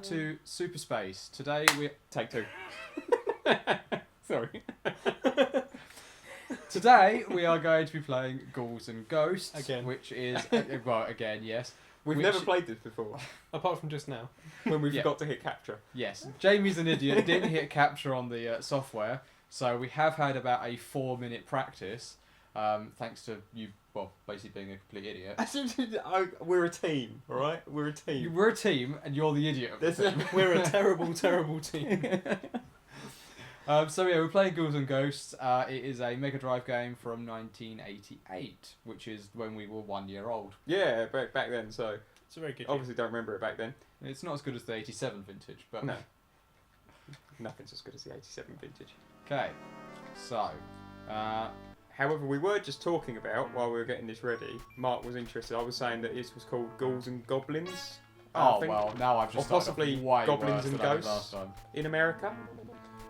to Super Space. Today we Take 2. Sorry. Today we are going to be playing Ghouls and Ghosts Again. which is well again, yes. We've Which- never played this before. Apart from just now. When we Yeah. forgot to hit capture. Yes, Jamie's an idiot. Didn't hit capture on the software, so we have had about a 4-minute practice. Thanks to you, well, basically being a complete idiot. We're a team, alright? We're a team. We're a team, and you're the idiot of the There's team. We're a terrible, terrible team. So yeah, we're playing Ghouls and Ghosts. It is a Mega Drive game from 1988, which is when we were 1 year old. Yeah, back then, so It's a very good obviously don't remember it back then. It's not as good as the 87 vintage, but No. Nothing's as good as the 87 vintage. okay. So, However, we were just talking about, while we were getting this ready, Mark was interested. I was saying that this was called Ghouls and Goblins. I oh think, well, now I've just Or started off possibly way Goblins worse and than I did Ghosts. last time. in America.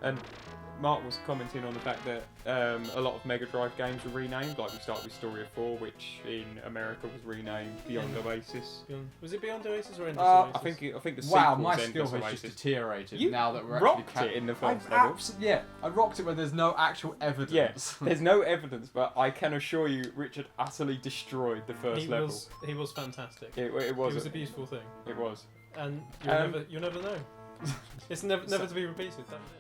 And Mark was commenting on the fact that a lot of Mega Drive games were renamed. Like we started with Story of 4, which in America was renamed Beyond Oasis. Was it Beyond Oasis or Endless Uh, Oasis? I think the Wow, sequel's my Endless skill has Oasis. just deteriorated You now that we're rocked actually it in the I've first level. yeah, I rocked it when there's no actual evidence. Yes, there's no evidence, but I can assure you, Richard utterly destroyed the first he level. he was fantastic. It It was. was a beautiful thing, It was. and you'll never know. It's never to be repeated. That was it.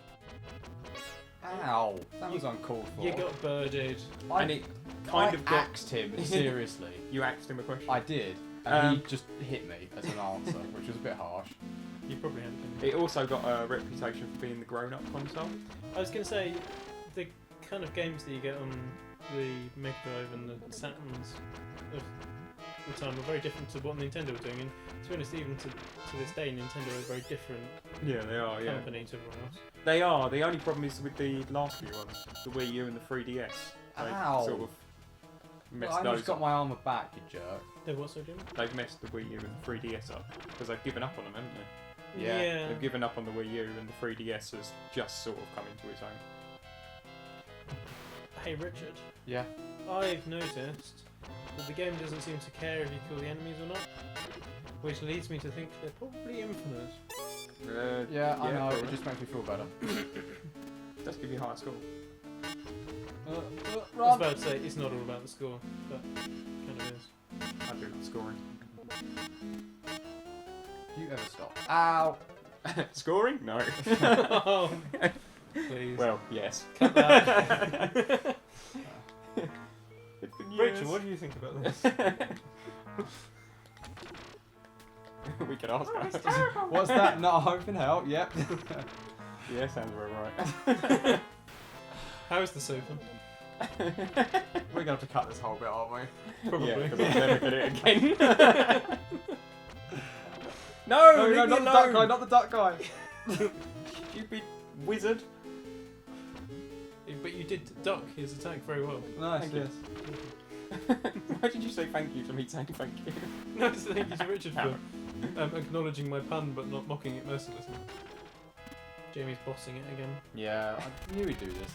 Ow, that was uncalled for. You got birded. And it kind of got. axed him, seriously. You asked him a question. I did, and he just hit me as an answer, which was a bit harsh. You probably haven't. Been. It also got a reputation for being the grown-up console. I was going to say the kind of games that you get on the Mega Drive and the Saturns of the time were very different to what Nintendo were doing. And to be honest, even to this day, Nintendo are a very different Yeah, they are. Yeah, company to everyone else. they are. The only problem is with the last few ones, the Wii U and the 3DS. They Ow. sort of messed Well, I those just got up. my armour back, you jerk. They what, so Jim? They've messed the Wii U and the 3DS up because they've given up on them, haven't they? Yeah. They've given up on the Wii U and the 3DS has just sort of come into its own. Hey Richard, Yeah. I've noticed that the game doesn't seem to care if you kill the enemies or not, which leads me to think they're probably infinite. Yeah, I know. probably. It just makes me feel better. Does give you a higher score. I was Run. about to say it's not all about the score, but kind of is. I do like scoring. You ever stop? Ow. Scoring? No. Oh, please. Well, yes. Cut that. It's been Rachel, years. what do you think about this? We could ask her. What's that? Not a hope in hell. Yep. Yeah, sounds about right. How is the sofa? We're gonna have to cut this whole bit, aren't we? Probably. Yeah, because I'll never get it again. No, No, leave no, me not the duck guy. alone. Not the duck guy. Stupid wizard. But you did duck his attack very well. Nice. Thank you. Yes. Why did you say thank you to me saying thank you? No, so thank you to Richard for acknowledging my pun but not mocking it mercilessly. Jamie's bossing it again. Yeah, I knew he'd do this.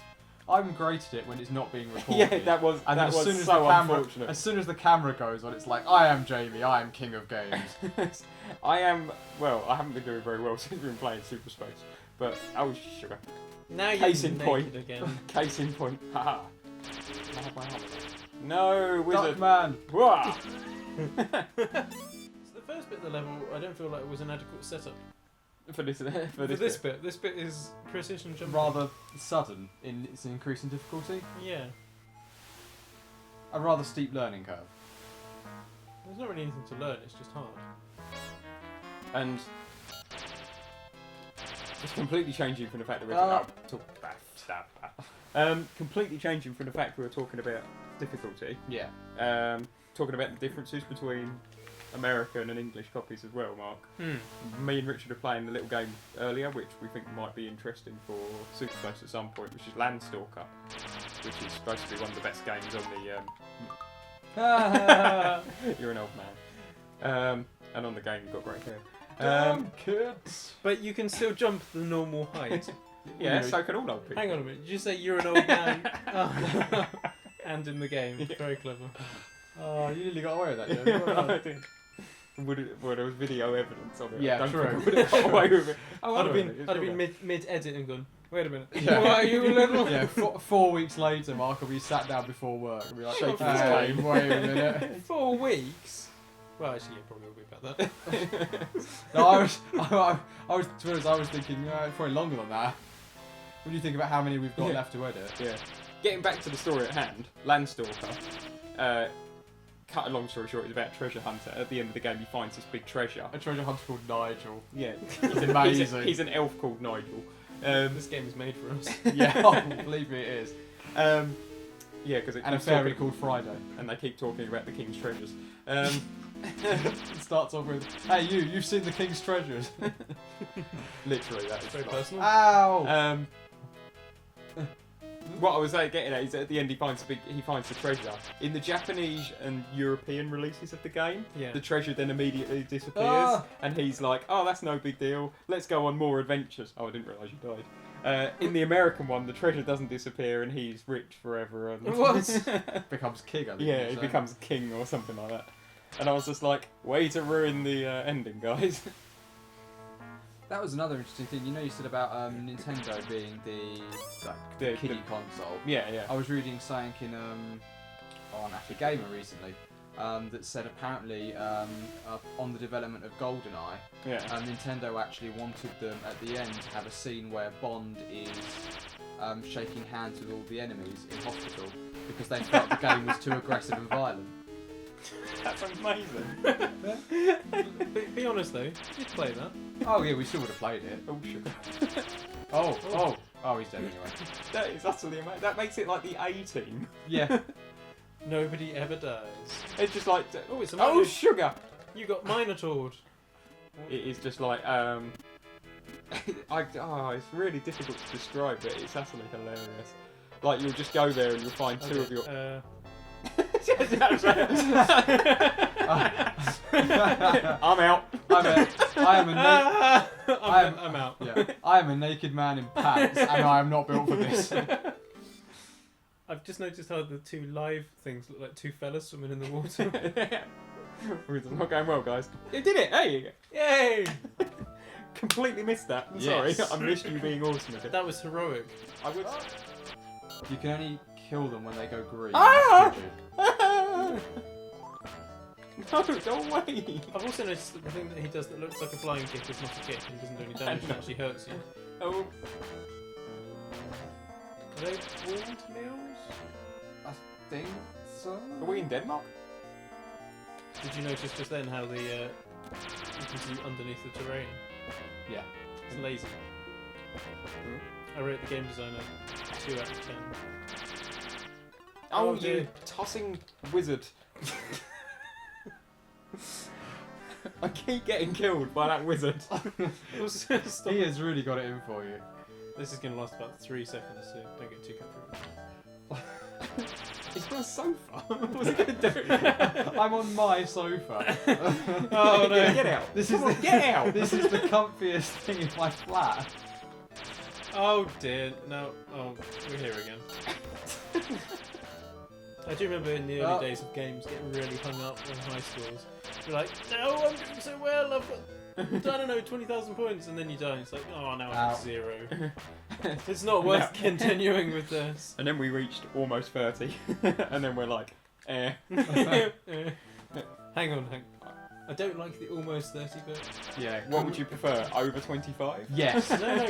I'm great at it when it's not being recorded. Yeah, that was And that then was as soon as so the camera, unfortunate. as soon as the camera goes on, it's like, I am Jamie, I am king of games. I am well. I haven't been doing very well since we've been playing Super Space, but oh sugar. Now you're Case in naked point. again. Case in point. Haha. No wizard. Duckman. Wah! So the first bit of the level, I don't feel like it was an adequate setup. For this bit. This bit is precision jumping. Rather sudden in its increase in difficulty. Yeah. A rather steep learning curve. There's not really anything to learn, it's just hard. And it's completely changing from the fact that completely changing from the fact we were talking about difficulty. Yeah. Talking about the differences between American and English copies as well, Mark. Me and Richard are playing the little game earlier, which we think might be interesting for Super Space at some point, which is Landstalker, which is supposed to be one of the best games on the. You're an old man. And on the game, you've got great hair. Damn kids. But you can still jump the normal height. Yeah, so can all old people. Hang on a minute, did you say you're an old man? Oh. And in the game, very clever. Oh, you nearly got away with that, Yeah, Jamie. Well I done. did. Well, there was video evidence of it. Yeah, I don't true. think I would have got away with it. Oh, I'd have wait a minute, been, it's I'd have not been mid-edit and gone, wait a minute. Yeah. Why are you a little... Yeah, 4 weeks later, Mark will be sat down before work and be like, Shaking his hey, cane. wait a minute. 4 weeks? Well, actually, yeah, probably will be about that. No, I was, to be honest, I was thinking probably longer than that. What do you think about how many we've got Yeah. left to edit? Yeah. Getting back to the story at hand, Landstalker. Cut a long story short, it's about a treasure hunter. At the end of the game, he finds this big treasure. A treasure hunter called Nigel. Yeah, He's amazing. He's an elf called Nigel. This game is made for us. Yeah, oh, believe me, it is. Yeah, because And a fairy called Friday. and they keep talking about the king's treasures. It starts off with, hey, you've seen the king's treasures. Literally, that is Very like- personal. Ow! What I was getting at is at the end he finds the treasure. In the Japanese and European releases of the game, Yeah. the treasure then immediately disappears, Ah. and he's like, "Oh, that's no big deal. Let's go on more adventures." Oh, I didn't realise you died. In the American one, the treasure doesn't disappear, and he's rich forever. And What? Becomes king, I think. yeah, you're he saying. becomes king or something like that. And I was just like, "Way to ruin the ending, guys." That was another interesting thing. You know, you said about Nintendo being the The- kiddie console. yeah, yeah. I was reading something in on Happy Gamer recently that said apparently on the development of GoldenEye, Yeah. Nintendo actually wanted them at the end to have a scene where Bond is shaking hands with all the enemies in hospital because they felt the game was too aggressive and violent. That's amazing. Be honest though, you'd play that. Oh yeah, we still would have played it. Oh, sugar. Oh, he's dead anyway. That is utterly amazing. That makes it like the A team. Yeah. Nobody ever dies. It's just like, Oh, it's a oh, Minotaur. sugar. You got Minotaured. It is just like, it's really difficult to describe, but it's utterly hilarious. Like you'll just go there and you'll find two of your. I'm out. I'm out. Yeah, I am a naked man in pants, and I am not built for this. I've just noticed how the two live things look like two fellas swimming in the water. It's not going well, guys. You did it! Hey! Yay! Completely missed that. I'm Yes. sorry. I missed you being awesome at it. That was heroic. I would. You can only kill them when they go green. Ah! That's No, go away! I've also noticed that the thing that he does that looks like a flying kick is not a kick and doesn't do any damage and actually hurts you. Oh, Are they walled meals? I think so. are we in Denmark? Did you notice just then how the you can see underneath the terrain? Yeah. It's lazy. I rate the game designer 2 out of 10. Oh, Oh, you dear. tossing wizard. I keep getting killed by that wizard. Stop. He has really got it in for you. This is going to last about 3 seconds, so don't get too comfortable. It's on a sofa. What's he going to do? I'm on my sofa. Oh no! Get out. This Come is on, get out. This is the comfiest thing in my flat. Oh dear, no. Oh, we're here again. I do remember in the early days of games getting really hung up in high schools. You're like, no, I'm doing so well, I've got, I don't know, 20,000 points, and then you die, and it's like, oh, now I'm Ow. at 0. It's not worth continuing with this. And then we reached almost 30. And then we're like, eh. Hang on. I don't like the almost 30 bit. Yeah. What would you prefer? Over 25? Yes. No,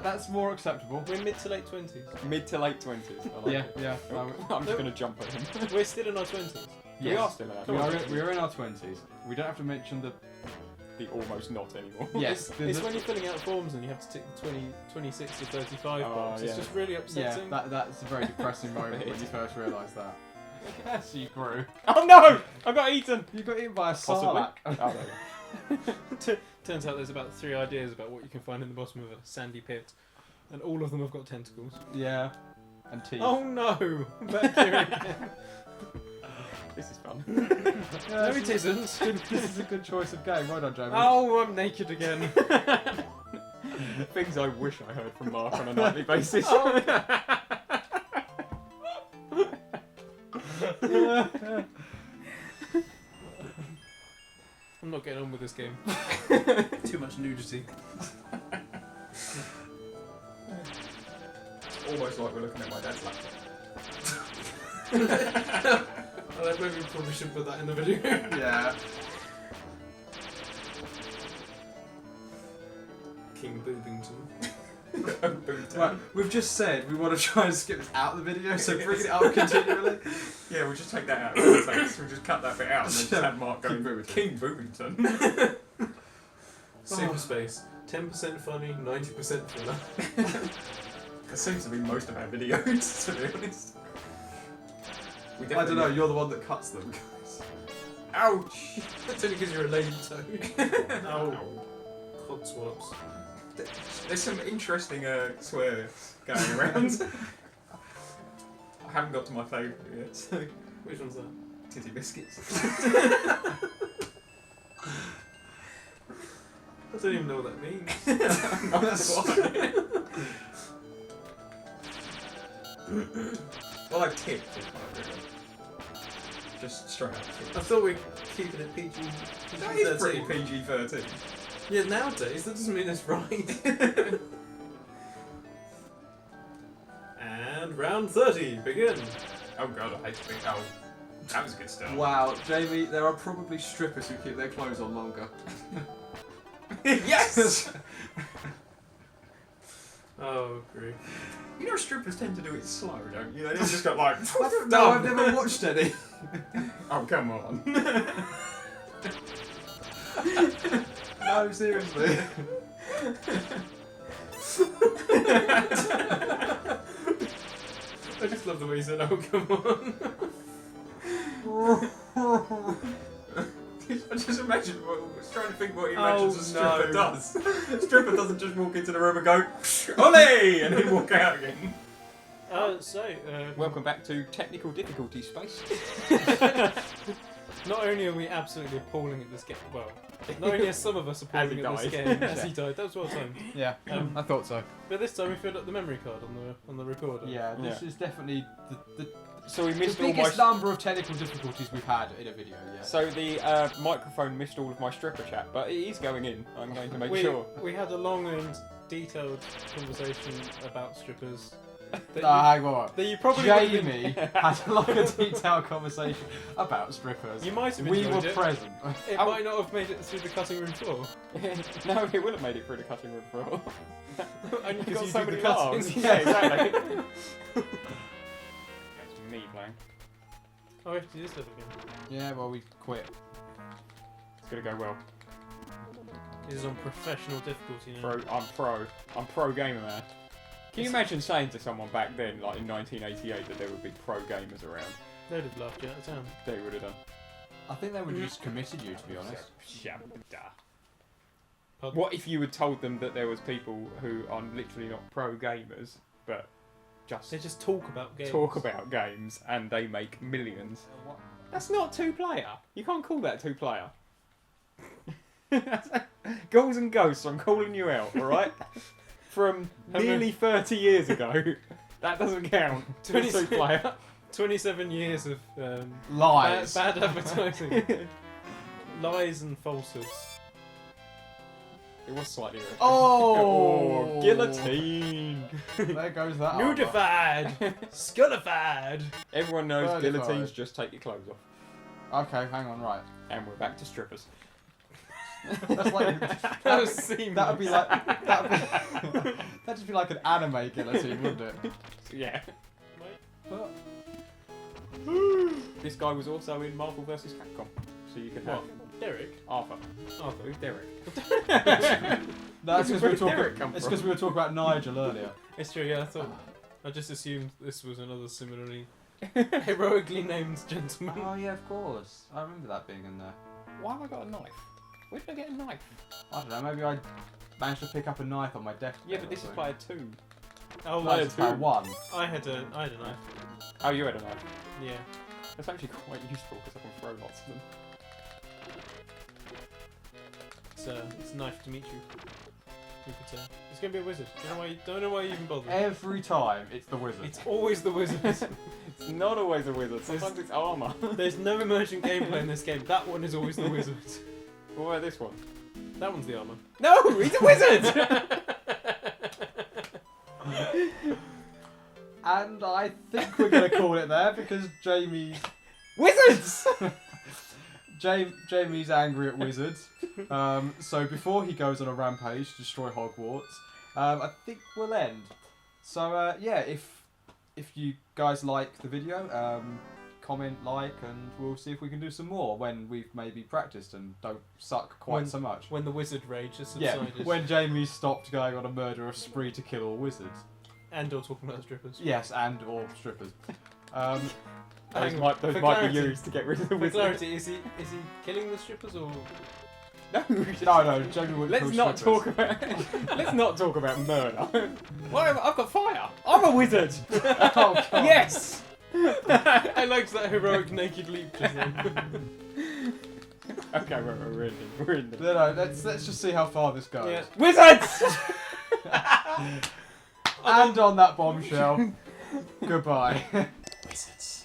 That's more acceptable. we're mid to late 20s. Mid to late 20s. I like Yeah, it. yeah. I'm just going to jump at him. We're still in our 20s. We are still in our 20s. We are in our 20s. We don't have to mention the. The almost not anymore. Yes. It's when you're filling out forms and you have to tick the 26 to 35 box. It's yeah. just really Yeah, upsetting. that's a very depressing moment when you first realise that. Yes, you grew. Oh no! I got eaten! You got eaten by a Possibly. sarlacc. Oh, no. Turns out there's about 3 ideas about what you can find in the bottom of a sandy pit, and all of them have got tentacles. Yeah. And teeth. Oh no! Back here again. This is fun. No, it isn't. This is a good choice of game. Well done, Jamie. Oh, I'm naked again. Things I wish I heard from Mark on a nightly basis. I'm not getting on with this game. Too much nudity. It's almost like we're looking at my dad's laptop. Well, maybe we probably should put that in the video. Yeah. King Boobington. Right, we've just said we want to try and skip this out of the video, so bring it up continually. Yeah, we'll just take that out. We'll just cut that bit out and then just have Mark going, King Boobington. Super space. 10% funny, 90% filler. That seems to be most of our videos, to be honest. I don't know, you're the one that cuts them, guys. Ouch! That's only because you're a lady toe. Ow. Cod swaps. There's some interesting swears going around. I haven't got to my favourite yet, so... Which one's that? Titty biscuits. I don't even know what that means. That's why. Well, like tipped is what I really. Just straight up I tipped. thought we were keeping it PG. That is pretty PG-13. Yeah, nowadays, that doesn't mean it's right. And round 30, begin. Oh god, I hate to think. Oh, that was a good start. Wow, Jamie, there are probably strippers who keep their clothes on longer. Yes! Oh, grief. You know strippers tend to do it slow, don't you? They just got like... I don't know, I've never watched any. Oh, come on. No, seriously. I just love the way you said, oh, come on. I just imagine, I was trying to think what he imagines a stripper no. does. A stripper doesn't just walk into the room and go, Ollie! And then walk out again. Welcome back to technical difficulty space. Not only are we absolutely appalling at this game, well, not only are some of us appalling at this game as he died, that was well timed. Yeah, I thought so. But this time we filled up the memory card on the recorder. Yeah, this is definitely the So we missed all biggest my... number of technical difficulties we've had in a video yet. So the microphone missed all of my stripper chat, but it is going in. I'm going to make sure. We had a long and detailed conversation about strippers. Hang on. That you probably Jamie had a long and detailed conversation about strippers. You might have We enjoyed were it. present. It might not have made it through the cutting room floor. No, it would have made it through the cutting room floor. Only You've because got you so do the many cuttings. laughs. Yeah, exactly. That's me playing. Oh, we have to do this stuff again. Yeah, well, we quit. It's gonna go well. This is on professional difficulty now. I'm pro gamer, man. Can you imagine saying to someone back then, like in 1988, that there would be pro gamers around? They'd have laughed you out of town. They would have done. I think they would have just committed you, to be honest. Pardon? What if you had told them that there was people who are literally not pro gamers, but They just talk about games. talk about games and they make millions? That's not two-player. You can't call that two-player. Ghouls and Ghosts, I'm calling you out, alright? From nearly 30 years ago. That doesn't count. 22-player. 27 years of Lies. bad advertising. Lies and falsehoods. It was slightly irritating. Oh! Guillotine! There goes that. armour. Nudified! Skullified! Everyone knows Burnified. guillotines just take your clothes off. Okay, hang on, right. And we're back to strippers. That's like That was seamless. that'd be that'd just be like an anime guillotine, wouldn't it? Yeah. But, This guy was also in Marvel vs. Capcom. So you could have What? Derek? Arthur. Arthur? Who's Derek? that's because we were Where did Derek talking. come It's from? because we were talking about Nigel earlier. It's true, yeah, I just assumed this was another similarly heroically named gentleman. Oh yeah, of course. I remember that being in there. Why have I got a knife? Where did I get a knife? I don't know. Maybe I managed to pick up a knife on my desk. Yeah, but this is player 2. Oh, No, it's about one. I had a knife. Oh, you had a knife. Yeah. That's actually quite useful because I can throw lots of them. It's a knife to meet you. You could say. It's gonna be a wizard. Don't know why you even bother. Every time, it's the wizard. It's always the wizard. It's not always a wizard. Sometimes it's armour. There's no emergent gameplay in this game. That one is always the wizard. What about this one? That one's the armour. No, he's a wizard! And I think we're going to call it there because Jamie's... Wizards! Jamie's angry at wizards. So before he goes on a rampage to destroy Hogwarts, I think we'll end. So yeah, if you guys like the video, comment, like, and we'll see if we can do some more when we've maybe practiced and don't suck quite so much. When the wizard rage has Yeah, subsided. when Jamie stopped going on a murderous spree to kill all wizards. And or talking about strippers. Yes, and or strippers. Those Hang on, might for be clarity- used to get rid of the For wizard. clarity, is he killing the strippers or? No, Jamie wouldn't Let's kill not strippers. talk about. Let's not talk about murder. Well, I've got fire. I'm a wizard. Oh, God. Yes. I liked that heroic naked leap just then. Okay, we're in. We're in. No, let's just see how far this goes. Yeah. Wizards. And on that bombshell, goodbye. Wizards.